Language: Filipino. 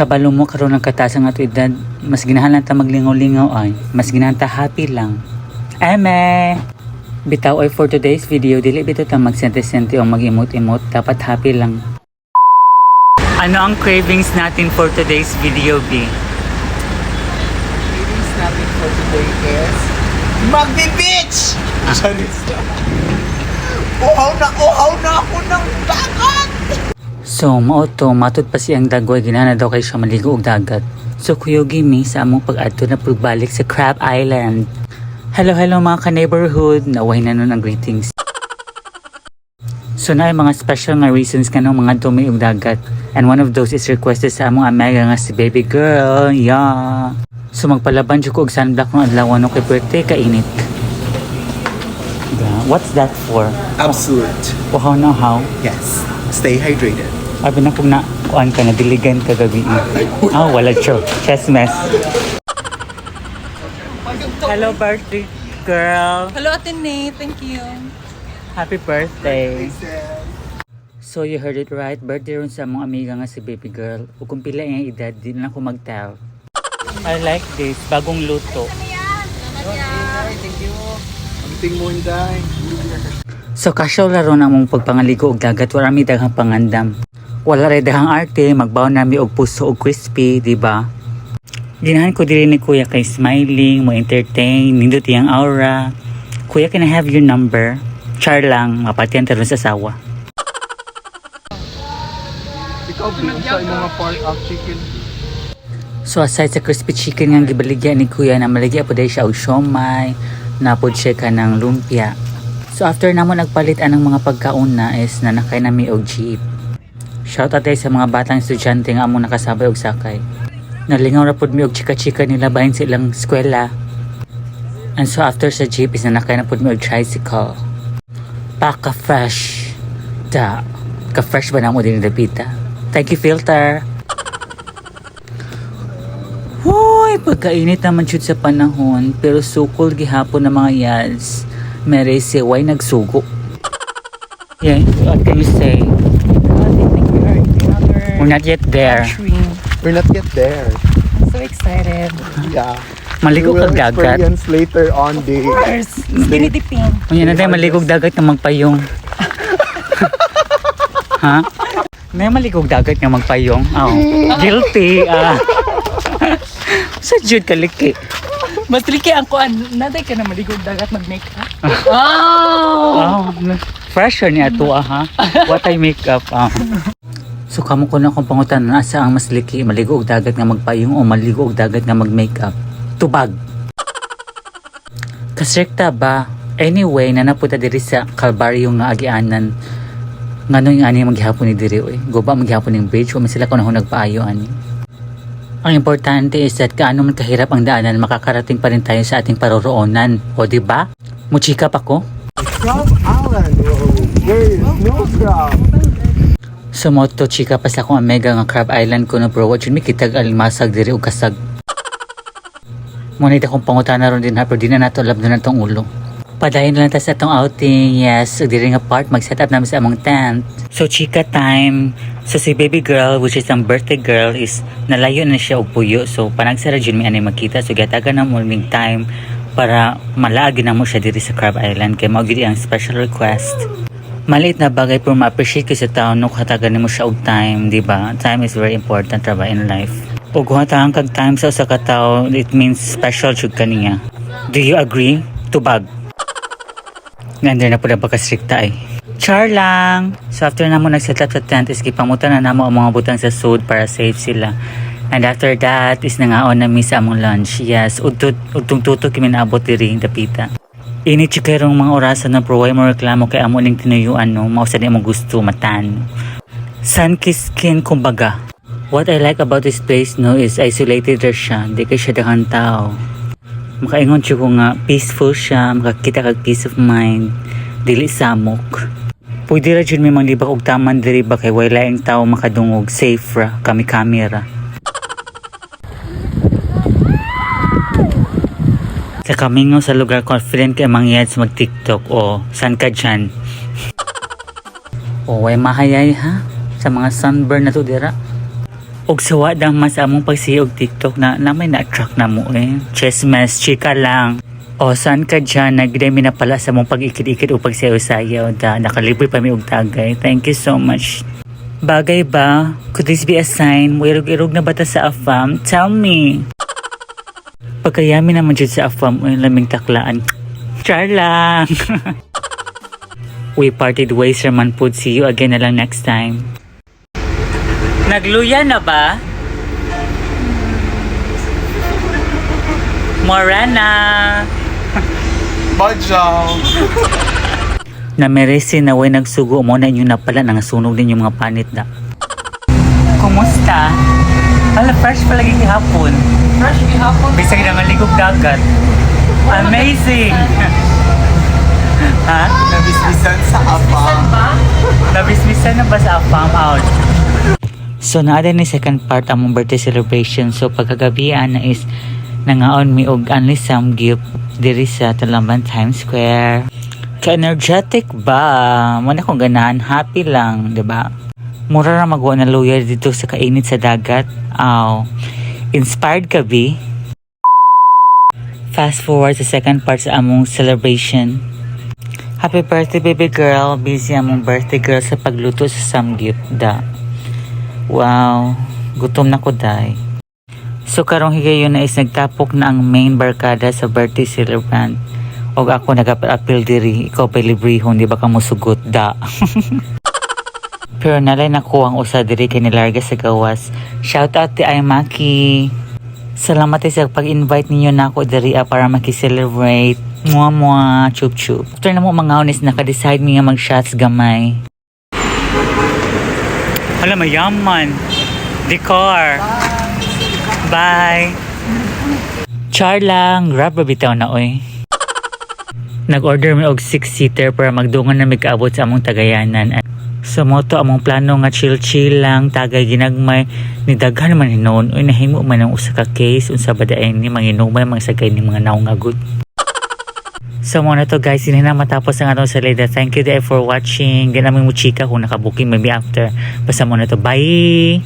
Kabalo mo karon ng katasang ato edad, mas ginahan lang ta maglingaw-lingaw ay, mas ginahan ta happy lang. Eme! Bitaw ay for today's video, dili bitaw ta magsente-sente o mag-emote-emote, dapat happy lang. Ano ang cravings natin for today's video, B? Cravings natin for today is magbe-beach! Charis lang. Uhaw na ako ng dagat! So, mauto, matod pa siyang dagway, ginana daw kay siya maligo og dagat. So, Kuya Gimme, sa among pag-adto na pagbalik sa Crab Island. Hello mga ka-neighborhood, naway na nun ang greetings. So, na mga special nga reasons ka ng mga dumi og dagat. And one of those is requested sa among amiga nga si baby girl, yeah. So, magpalaban dyan ko og sunblock ng adlaw no kay birthday kainit. What's that for? Absolute. Wow, no, how? Yes. Stay hydrated. Abi na kung kuan ka na diligan ka gabi. Wala siya. Chest mess. Hello, birthday girl. Hello, Ate Nate. Thank you. Happy birthday. So you heard it right. Birthday ron sa mong amiga nga si baby girl. O kung pila yung edad, di na ako mag-tell. I like this. Bagong luto. Thank you. Ang mo hinday. So casual laro na mong pagpangaligo og dagat, wala mi daghang pangandam. Wala rin daghang arte, magbaw nami og puso og crispy, di ba? Ginahan ko diri ni Kuya kay smiling, mo entertain, nindot iyang aura. Kuya, can I have your number? Char lang, mapatian taron sa asawa. Ikaw din sa mga part of chicken. So aside sa crispy chicken nga gibaligya ni Kuya, na maligya po dahil siya og siomay, napod siya ka ng lumpia. So after namo nagpalit anang mga pagkaon na is nanakay nami og jeep. Shout out sa mga batang estudyante nga amo nakasabay og sakay. Nalingaw ra pud mi og chika-chika nila bahin sa ilang eskwela. And so after sa jeep is nanakay na pud mi og tricycle. Paka fresh. Ka-fresh ba namo din dapita? Thank you filter. Hoy, pagkainit naman jud sa panahon pero sukol gihapon ng mga yads. Mere why nagsugo. Yeah, what can you say? We're not yet there. We're not yet there. I'm so excited. Yeah. Maligo We will kag dagat. experience later on the... First, skinny dipping. Unya na tayo maligog dagat nga magpayong. Ha? May maligog dagat nga magpayong. Oh, guilty. Sa Jude kaliki. Mas liki ang kuan. Naday ka na maligog dagat mag-makeup. Oh, fresher ni ato ha. What I make up. So kamo ko na akong pangutan na asa ang mas liki, maligo og dagat nga magpayong o maligo og dagat nga mag-makeup. Tubag. Kasrekta ba? Anyway, nanaputa diri sa Calvario nga agianan. Ngano yung ani maghihapon ni diri oy. Guba maghihapon ning bridge, wa man sila kuno nagpaayo ani. Ang importante is that kaano man kahirap ang daanan, makakarating pa rin tayo sa ating paroroonan. O diba? Muchika pa ko? Crab Island. There is no crab. So moto chika pa sa akong mega nga Crab Island ko no bro. What yun may kitag alimasag diri o kasag. Ngunit akong pangutana ron din ha, pero di na nato lab na natong ulo. Padayon lang ta sa atong outing. Yes, diri nga part mag-set up namin sa among tent. So chika time. So si baby girl, which is ang birthday girl, is nalayo na siya og puyo. So panagsara dyan may anay magkita. So gatagan na morning time para malaagi na mo siya diri sa Crab Island. Kaya maugili ang special request. Maliit na bagay pero ma-appreciate ko sa taon no katagan mo siya og time, di ba? Time is very important ra ba in life. Ug hatahan kag time sa usa ka tawo, it means special jud kaniya. Do you agree? Tubag. Ngayon na po na pagkastrikta ay. Char lang! So after na mo nag-set up sa tent is kipamutan na namo ang mga butang sa sud para safe sila. And after that is nangaon na mi sa among lunch. Yes, ugtong tuto kimi naabot diri dapita. Ini chikerong mga orasan na provide mo reklamo kay amo ning tinuyuan no, mausa di mo gusto matan. Sun-kissed skin kumbaga. What I like about this place no is isolated ra siya, di kay siya daghang tao. Makaingon siya ko nga peaceful siya, makakita kag peace of mind, dili samok. Pwede ra jud may manglibak og taman diri ba kay wala ang tao makadungog, safe ra, kami camera. Sa kamingo sa lugar confident kay mangyad sa mag-TikTok o san ka dyan. O way mahayay ha sa mga sunburn na to dira. Og sawa dang mas among pagsiyog TikTok na may na-attract na mo eh. Chismes, chika lang. O saan ka dyan? Nagdami na pala sa mong pag-ikid-ikid o pagsayaw-sayaw da. Nakalibre pa mi og tagay. Thank you so much. Bagay ba? Could this be a sign? Muirog-irog na bata sa afam? Tell me. Pagkayami naman dyan sa afam, ay laming taklaan. Char lang. We parted ways, Raman Food. See you again na lang next time. Nagluya na ba? Morana! Bajaw! Na meresi na way nagsugo mo na inyo na pala nangasunog din yung mga panit na. Kumusta? Hala, fresh pa lagi hapon. Fresh gihapon. Bisag na nga ligog dagat. Amazing! Ha? Nabisbisan sa apa. Ba? Nabisbisan na ba sa farm out? So naada ni second part among birthday celebration. So pagkagabian na is nangaon mi og only some gift diri sa Talamban Times Square. Ka-energetic ba? Muna kong ganahan, happy lang, 'di ba? Mura ra magawa na lawyer dito sa kainit sa dagat. Aw. Inspired ka bi? Fast forward sa second part sa among celebration. Happy birthday baby girl. Busy among birthday girl sa pagluto sa samgyup da. Wow, gutom na ko day. So karong higayon na is nagtapok na ang main barkada sa birthday celebrant. Og ako nag-appeal diri, ikaw pa librehon, di ba ka musugot da. Pero nalay na ko ang usa diri kay nilarga sa gawas. Shout out ti ay Maki. Salamat sa pag-invite ninyo na ako diri para maki-celebrate. Mua chup chup. After na mo mga honest naka-decide mi nga mag-shots gamay. Hala, mayaman. Decor. Bye. Char lang. Grab ba bitaw na oy. Nag-order mi og 6-seater para magdungan na magkaabot sa among tagayanan. So mo to among plano nga chill-chill lang, tagay ginagmay. Nidaghan man hinon. Uy, nahimo man ang usa ka case. Unsa ba daay ni manginumay, mga sagay ni mga naong agud. So muna to guys, hindi na matapos ang atong salida. Thank you for watching. Ganaming mo chika kung nakabuking maybe after. Basta muna to. Bye!